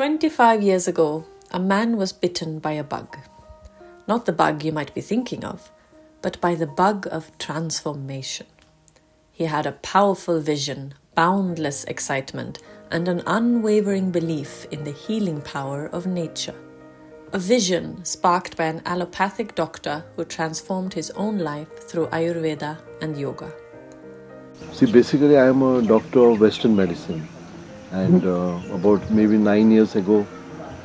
25 years ago, a man was bitten by a bug. Not the bug you might be thinking of, but by the bug of transformation. He had a powerful vision, boundless excitement, and an unwavering belief in the healing power of nature. A vision sparked by an allopathic doctor who transformed his own life through Ayurveda and yoga. See, basically I am a doctor of Western medicine, and about maybe 9 years ago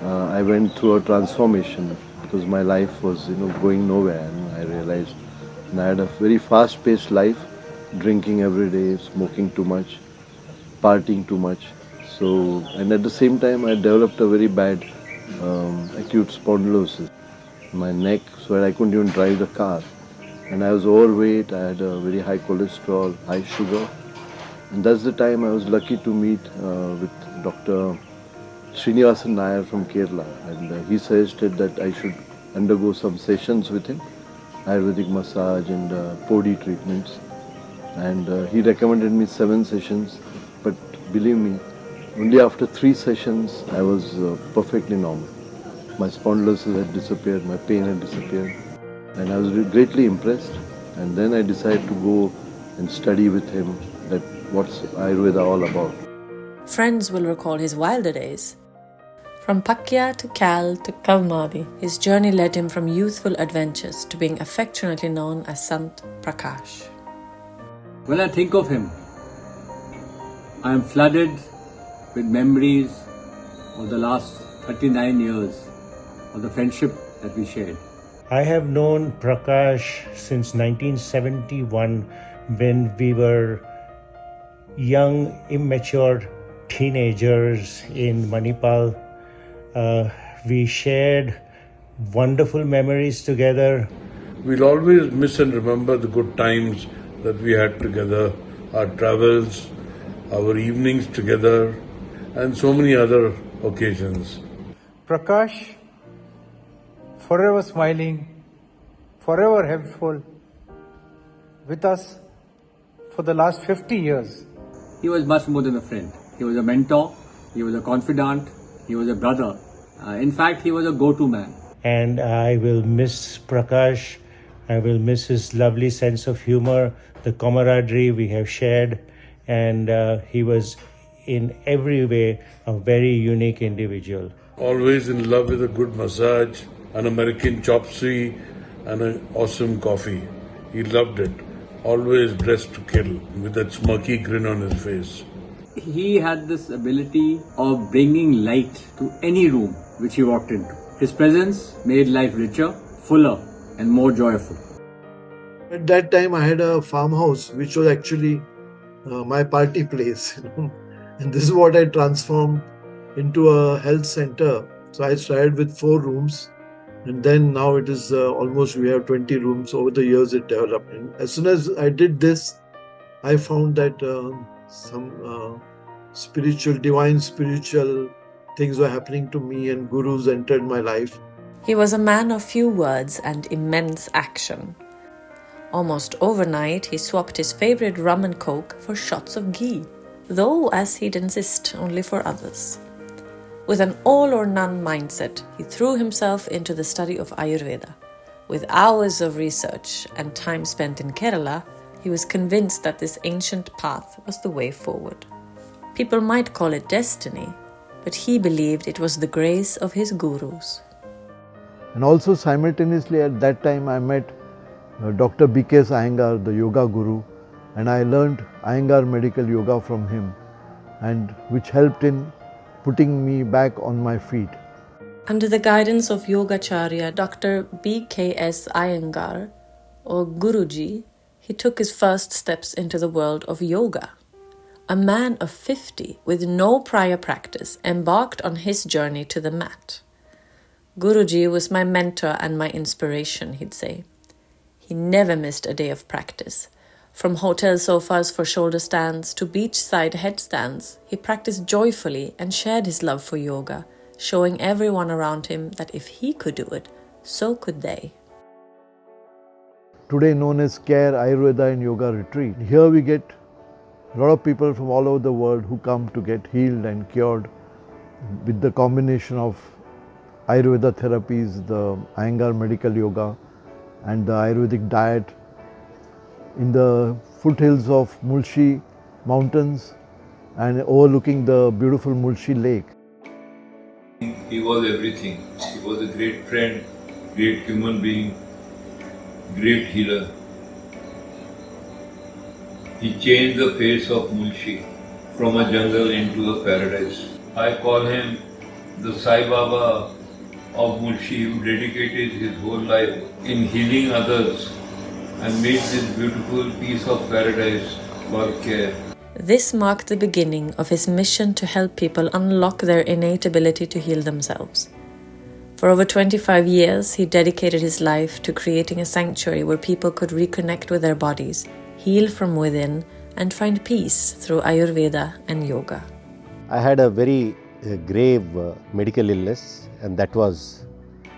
I went through a transformation because my life was going nowhere, and I realized I had a very fast-paced life, drinking every day, smoking too much, partying too much. So, and at the same time I developed a very bad acute spondylosis in my neck, so that I couldn't even drive the car. And I was overweight, I had a very high cholesterol, high sugar. And that's the time I was lucky to meet with Dr. Srinivasan Nair from Kerala. And he suggested that I should undergo some sessions with him, Ayurvedic massage and Podi treatments. And he recommended me 7 sessions. But believe me, only after 3 sessions I was perfectly normal. My spondylosis had disappeared, my pain had disappeared. And I was greatly impressed, and then I decided to go and study with him that what's Ayurveda all about. Friends will recall his wilder days. From Pakya to Kal to Kalmadi, his journey led him from youthful adventures to being affectionately known as Sant Prakash. When I think of him, I am flooded with memories of the last 39 years of the friendship that we shared. I have known Prakash since 1971, when we were young, immature teenagers in Manipal. We shared wonderful memories together. We'll always miss and remember the good times that we had together, our travels, our evenings together, and so many other occasions. Prakash, forever smiling, forever helpful, with us for the last 50 years. He was much more than a friend. He was a mentor, he was a confidant, he was a brother. In fact, he was a go-to man. And I will miss Prakash. I will miss his lovely sense of humor, the camaraderie we have shared, and he was in every way a very unique individual. Always in love with a good massage, an American chop suey, and an awesome coffee. He loved it. Always dressed to kill, with that smirky grin on his face. He had this ability of bringing light to any room which he walked into. His presence made life richer, fuller, and more joyful. At that time, I had a farmhouse, which was actually my party place. And this is what I transformed into a health center. So I started with 4 rooms, and then now it is almost, we have 20 rooms. Over the years it developed. And as soon as I did this, I found that some divine spiritual things were happening to me, and gurus entered my life. He was a man of few words and immense action. Almost overnight, he swapped his favorite rum and coke for shots of ghee, though, as he'd insist, only for others. With an all-or-none mindset, he threw himself into the study of Ayurveda. With hours of research and time spent in Kerala, he was convinced that this ancient path was the way forward. People might call it destiny, but he believed it was the grace of his gurus. And also simultaneously at that time I met Dr. B.K.S. Iyengar, the yoga guru, and I learned Iyengar medical yoga from him, and which helped in putting me back on my feet. Under the guidance of Yogacharya Dr. B.K.S. Iyengar, or Guruji, he took his first steps into the world of yoga. A man of 50 with no prior practice embarked on his journey to the mat. Guruji was my mentor and my inspiration, he'd say. He never missed a day of practice. From hotel sofas for shoulder stands to beachside headstands, he practiced joyfully and shared his love for yoga, showing everyone around him that if he could do it, so could they. Today known as Care Ayurveda and Yoga Retreat. Here we get a lot of people from all over the world who come to get healed and cured with the combination of Ayurveda therapies, the Iyengar medical yoga, and the Ayurvedic diet in the foothills of Mulshi mountains and overlooking the beautiful Mulshi lake. He was everything. He was a great friend, great human being, great healer. He changed the face of Mulshi from a jungle into a paradise. I call him the Sai Baba of Mulshi, who dedicated his whole life in healing others and made this beautiful piece of paradise called care. This marked the beginning of his mission to help people unlock their innate ability to heal themselves. For over 25 years, he dedicated his life to creating a sanctuary where people could reconnect with their bodies, heal from within, and find peace through Ayurveda and yoga. I had a very grave medical illness, and that was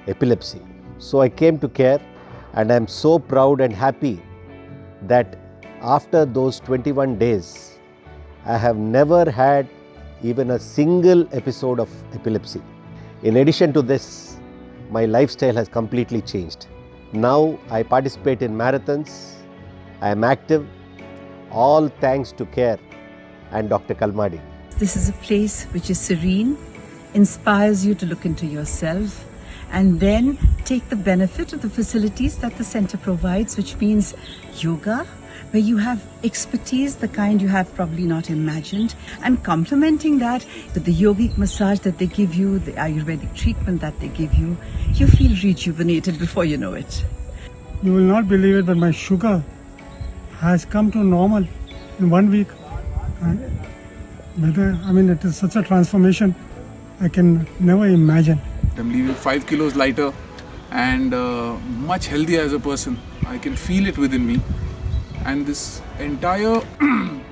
epilepsy. So I came to care, and I am so proud and happy that after those 21 days, I have never had even a single episode of epilepsy. In addition to this, my lifestyle has completely changed. Now I participate in marathons, I am active, all thanks to CARE and Dr. Kalmadi. This is a place which is serene, inspires you to look into yourself, and then take the benefit of the facilities that the center provides, which means yoga, where you have expertise, the kind you have probably not imagined, and complementing that with the yogic massage that they give you, the Ayurvedic treatment that they give you, you feel rejuvenated before you know it. You will not believe it, but my sugar has come to normal in 1 week. It is such a transformation I can never imagine. I'm leaving 5 kilos lighter and much healthier as a person. I can feel it within me. And this entire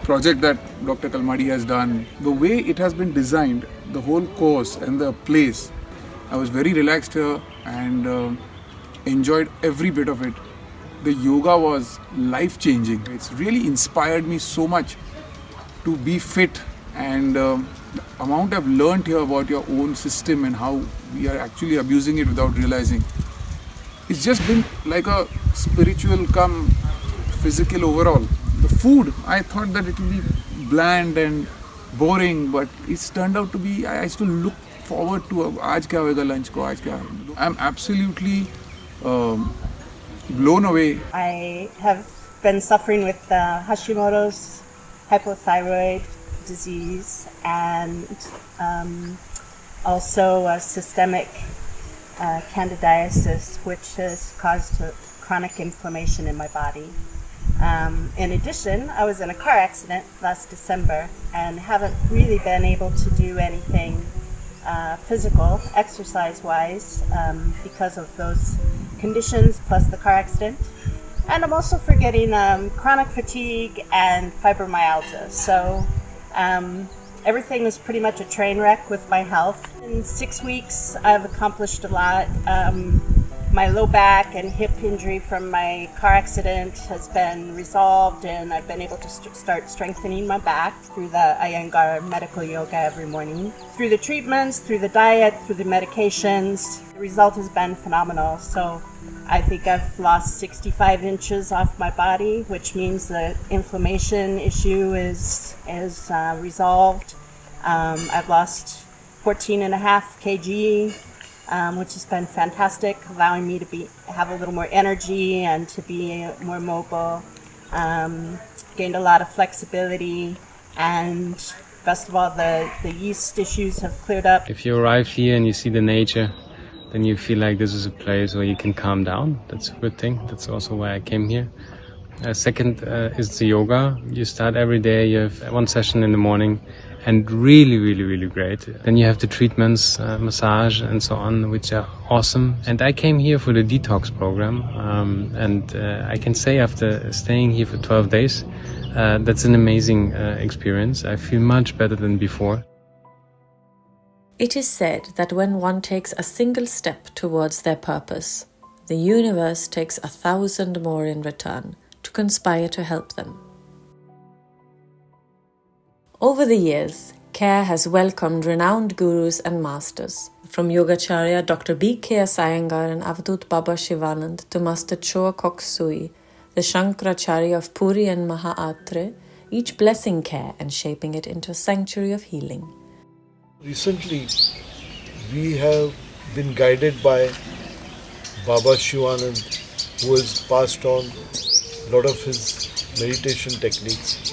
project that Dr. Kalmadi has done, the way it has been designed, the whole course and the place, I was very relaxed here and enjoyed every bit of it. The yoga was life-changing. It's really inspired me so much to be fit, and the amount I've learned here about your own system and how we are actually abusing it without realizing. It's just been like a spiritual come physical overall. The food, I thought that it would be bland and boring, but it's turned out to be, I still look forward to aaj kya hoega lunch ko, aaj kya. I'm absolutely blown away. I have been suffering with Hashimoto's hypothyroid disease and also systemic candidiasis, which has caused chronic inflammation in my body. In addition, I was in a car accident last December and haven't really been able to do anything physical, exercise-wise, because of those conditions plus the car accident. And I'm also forgetting chronic fatigue and fibromyalgia. So everything was pretty much a train wreck with my health. In 6 weeks, I've accomplished a lot. My low back and hip injury from my car accident has been resolved, and I've been able to start strengthening my back through the Iyengar medical yoga every morning. Through the treatments, through the diet, through the medications, the result has been phenomenal. So I think I've lost 65 inches off my body, which means the inflammation issue is resolved. I've lost 14.5 kg. Which has been fantastic, allowing me to have a little more energy and to be more mobile. Gained a lot of flexibility, and best of all, the yeast issues have cleared up. If you arrive here and you see the nature, then you feel like this is a place where you can calm down. That's a good thing. That's also why I came here. Second is the yoga. You start every day, you have one session in the morning, and really great. Then you have the treatments, massage and so on, which are awesome. And I came here for the detox program, and I can say after staying here for 12 days, that's an amazing experience. I feel much better than before. It is said that when one takes a single step towards their purpose, the universe takes 1,000 more in return to conspire to help them. Over the years, CARE has welcomed renowned gurus and masters, from Yogacharya Dr. B.K.S. Iyengar and Avadut Baba Shivanand to Master Choa Kok Sui, the Shankaracharya of Puri and Mahaatre, each blessing CARE and shaping it into a sanctuary of healing. Recently, we have been guided by Baba Shivanand, who has passed on a lot of his meditation techniques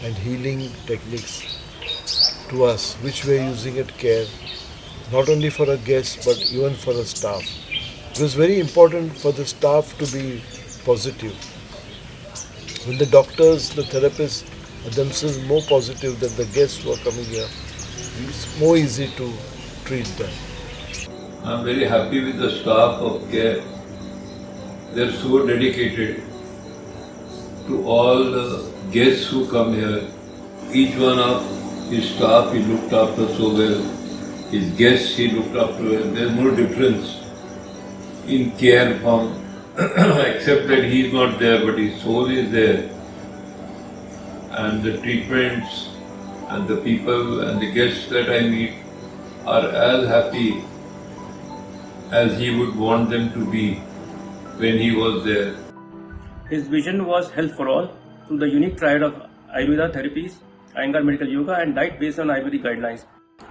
and healing techniques to us, which we are using at CARE, not only for our guests but even for our staff. It was very important for the staff to be positive. When the doctors, the therapists are themselves more positive than the guests who are coming here, it's more easy to treat them. I'm very happy with the staff of CARE. They're so dedicated to all the guests who come here. Each one of his staff he looked after so well. His guests he looked after well. There's no difference in care found except that he is not there but his soul is there. And the treatments and the people and the guests that I meet are as happy as he would want them to be when he was there. His vision was health for all through the unique triad of Ayurveda therapies, Iyengar medical yoga and diet based on Ayurvedic guidelines.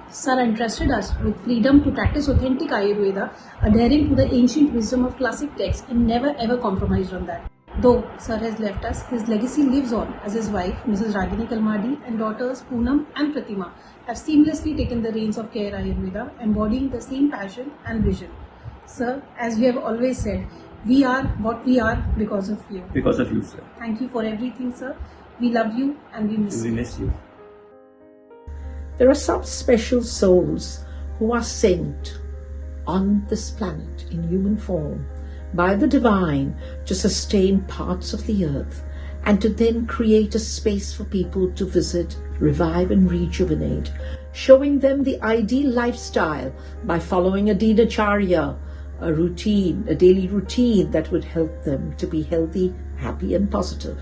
Sir entrusted us with freedom to practice authentic Ayurveda, adhering to the ancient wisdom of classic texts and never ever compromised on that. Though Sir has left us, his legacy lives on as his wife, Mrs. Ragini Kalmadi, and daughters Poonam and Pratima have seamlessly taken the reins of CARE Ayurveda, embodying the same passion and vision. Sir, as we have always said, we are what we are because of you. Because of you, sir. Thank you for everything, sir. We love you and we miss you. We miss you. There are some special souls who are sent on this planet in human form by the divine to sustain parts of the earth and to then create a space for people to visit, revive and rejuvenate, showing them the ideal lifestyle by following a dinacharya, a routine, a daily routine that would help them to be healthy, happy and positive.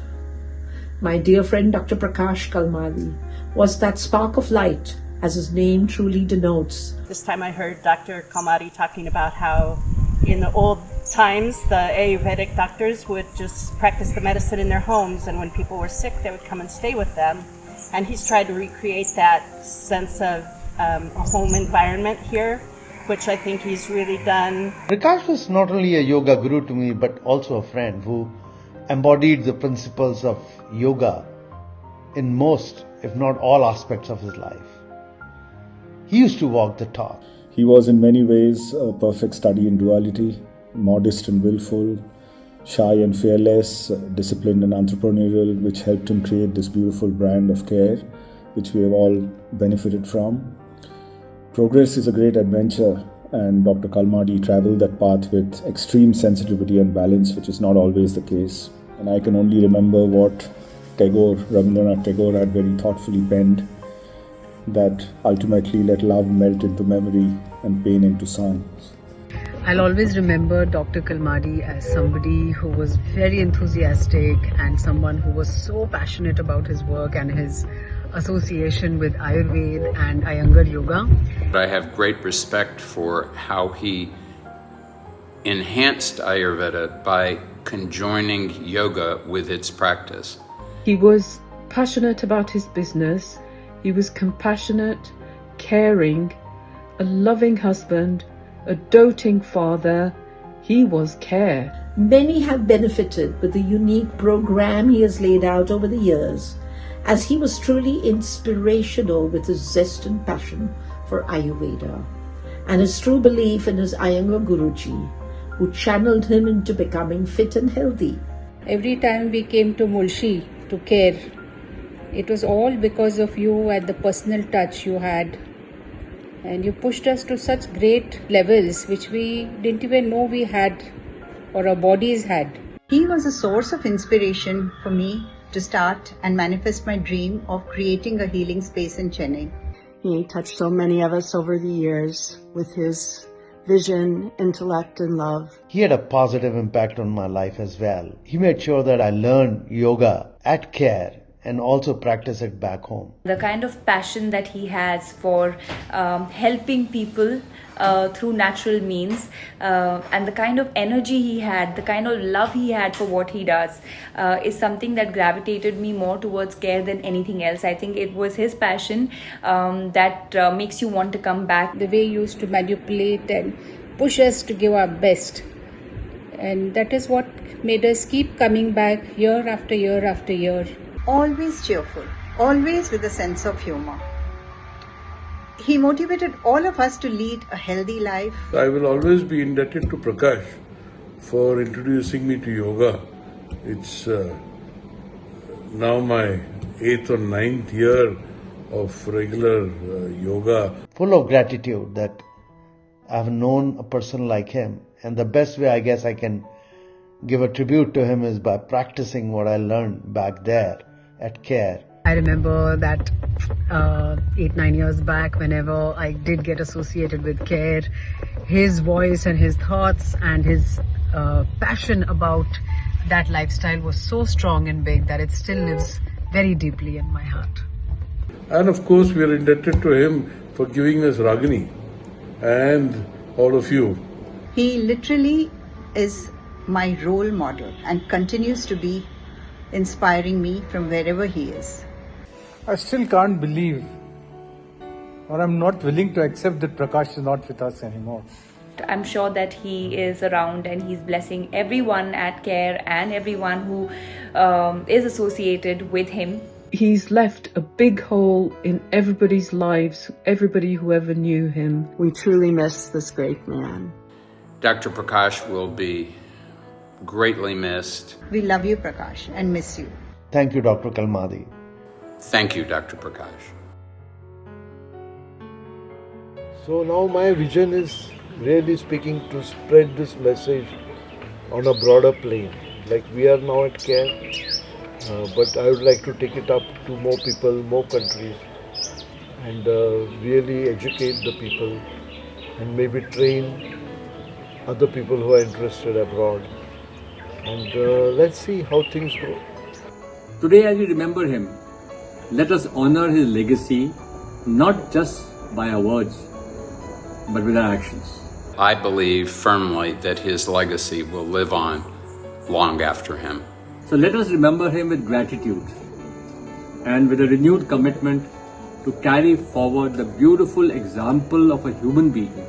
My dear friend Dr. Prakash Kalmadi was that spark of light, as his name truly denotes. This time I heard Dr. Kalmadi talking about how in the old times the Ayurvedic doctors would just practice the medicine in their homes, and when people were sick they would come and stay with them. And he's tried to recreate that sense of a home environment here, which I think he's really done. Prakash was not only a yoga guru to me, but also a friend who embodied the principles of yoga in most, if not all, aspects of his life. He used to walk the talk. He was in many ways a perfect study in duality, modest and willful, shy and fearless, disciplined and entrepreneurial, which helped him create this beautiful brand of CARE, which we have all benefited from. Progress is a great adventure, and Dr. Kalmadi traveled that path with extreme sensitivity and balance, which is not always the case. And I can only remember what Rabindranath Tagore had very thoughtfully penned, that ultimately let love melt into memory and pain into songs. I'll always remember Dr. Kalmadi as somebody who was very enthusiastic and someone who was so passionate about his work and his association with Ayurveda and Iyengar yoga. I have great respect for how he enhanced Ayurveda by conjoining yoga with its practice. He was passionate about his business. He was compassionate, caring, a loving husband, a doting father. He was CARE. Many have benefited with the unique program he has laid out over the years, as he was truly inspirational with his zest and passion for Ayurveda and his true belief in his Iyengar Guruji, who channeled him into becoming fit and healthy. Every time we came to Mulshi to CARE, it was all because of you and the personal touch you had. And you pushed us to such great levels which we didn't even know we had or our bodies had. He was a source of inspiration for me to start and manifest my dream of creating a healing space in Chennai. He touched so many of us over the years with his vision, intellect, and love. He had a positive impact on my life as well. He made sure that I learned yoga at CARE and also practice it back home. The kind of passion that he has for helping people through natural means, and the kind of energy he had, the kind of love he had for what he does, is something that gravitated me more towards care than anything else. I think it was his passion that makes you want to come back. The way he used to manipulate and push us to give our best. And that is what made us keep coming back year after year after year. Always cheerful, always with a sense of humor. He motivated all of us to lead a healthy life. I will always be indebted to Prakash for introducing me to yoga. It's now my 8th or 9th year of regular yoga. Full of gratitude that I've known a person like him, and the best way I guess I can give a tribute to him is by practicing what I learned back there at CARE. I remember that 8-9 years back, whenever I did get associated with CARE, his voice and his thoughts and his passion about that lifestyle was so strong and big that it still lives very deeply in my heart. And of course, we are indebted to him for giving us Ragini and all of you. He literally is my role model and continues to be inspiring me from wherever he is. I still can't believe, or I'm not willing to accept that Prakash is not with us anymore. I'm sure that he is around and he's blessing everyone at CARE and everyone who is associated with him. He's left a big hole in everybody's lives, everybody who ever knew him. We truly miss this great man. Dr. Prakash will be greatly missed. We love you, Prakash, and miss you. Thank you, Dr. Kalmadi. Thank you, Dr. Prakash. So now my vision is really speaking to spread this message on a broader plane. Like we are now at CARE, but I would like to take it up to more people, more countries, and really educate the people and maybe train other people who are interested abroad. And let's see how things go. Today, as we remember him, let us honor his legacy not just by our words, but with our actions. I believe firmly that his legacy will live on long after him. So let us remember him with gratitude and with a renewed commitment to carry forward the beautiful example of a human being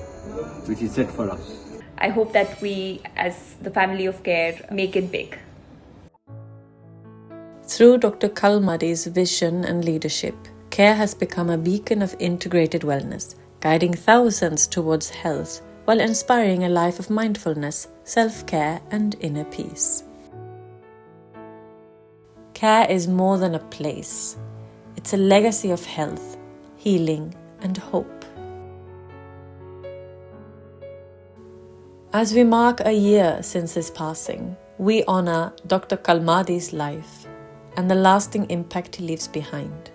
which he set for us. I hope that we, as the family of CARE, make it big. Through Dr. Kalmadi's vision and leadership, CARE has become a beacon of integrated wellness, guiding thousands towards health while inspiring a life of mindfulness, self-care and inner peace. CARE is more than a place. It's a legacy of health, healing and hope. As we mark a year since his passing, we honor Dr. Kalmadi's life and the lasting impact he leaves behind.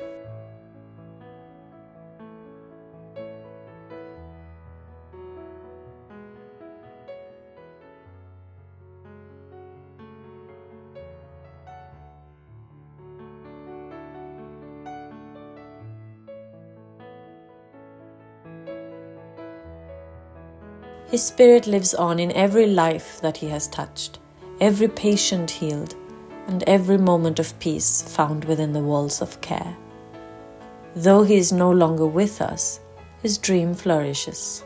His spirit lives on in every life that he has touched, every patient healed, and every moment of peace found within the walls of CARE. Though he is no longer with us, his dream flourishes.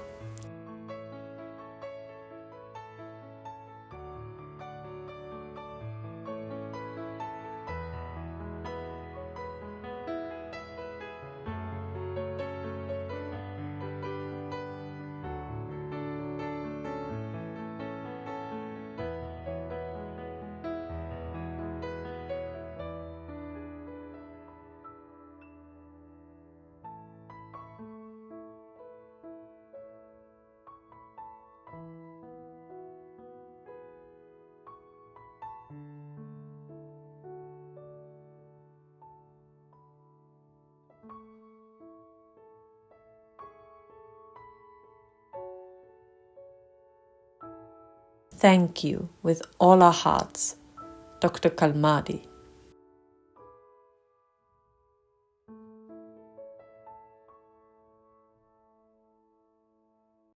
Thank you with all our hearts, Dr. Kalmadi.